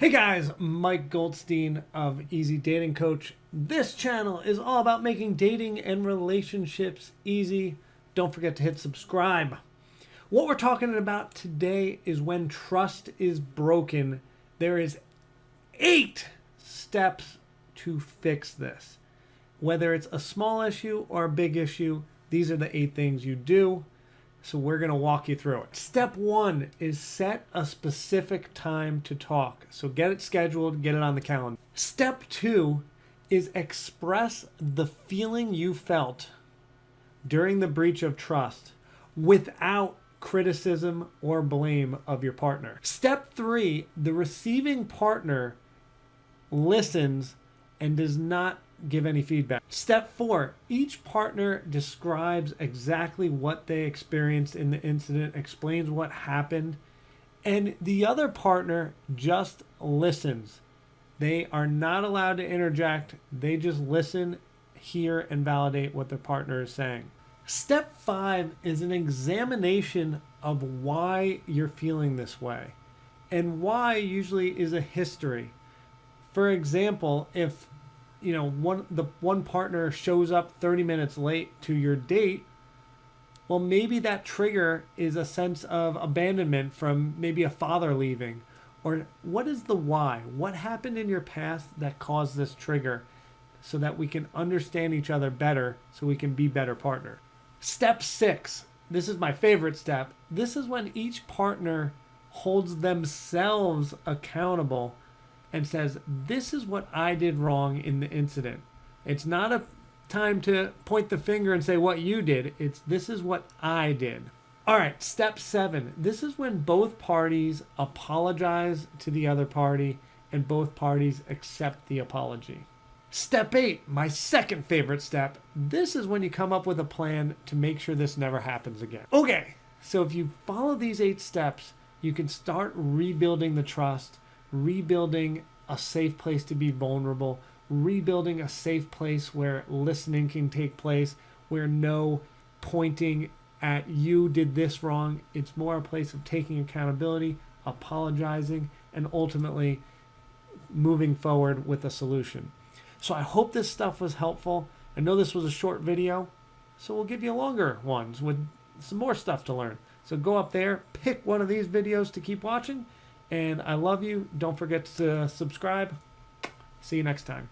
Hey guys, Mike Goldstein of Easy Dating Coach. This channel is all about making dating and relationships easy. Don't forget to hit subscribe. What we're talking about today is when trust is broken. There is 8 steps to fix this. Whether it's a small issue or a big issue, these are the 8 things you do. So we're going to walk you through it. Step 1 is set a specific time to talk. So get it scheduled, get it on the calendar. Step 2 is express the feeling you felt during the breach of trust without criticism or blame of your partner. Step 3, the receiving partner listens and does not give any feedback. Step 4, each partner describes exactly what they experienced in the incident, explains what happened, and the other partner just listens. They are not allowed to interject. They just listen, hear, and validate what their partner is saying. Step 5 is an examination of why you're feeling this way. And why usually is a history. For example, if one partner shows up 30 minutes late to your date, well, maybe that trigger is a sense of abandonment from maybe a father leaving. Or what is the why? What happened in your past that caused this trigger, so that we can understand each other better, so we can be better partners. Step 6, this is my favorite step. This is when each partner holds themselves accountable and says, this is what I did wrong in the incident. It's not a time to point the finger and say what you did. It's this is what I did. All right, step 7. This is when both parties apologize to the other party and both parties accept the apology. Step 8, my second favorite step. This is when you come up with a plan to make sure this never happens again. Okay, so if you follow these 8 steps, you can start rebuilding the trust, rebuilding a safe place to be vulnerable, rebuilding a safe place where listening can take place, where no pointing at you did this wrong. It's more a place of taking accountability, apologizing, and ultimately moving forward with a solution. So I hope this stuff was helpful. I know this was a short video, so we'll give you longer ones with some more stuff to learn. So go up there, pick one of these videos to keep watching, and I love you. Don't forget to subscribe. See you next time.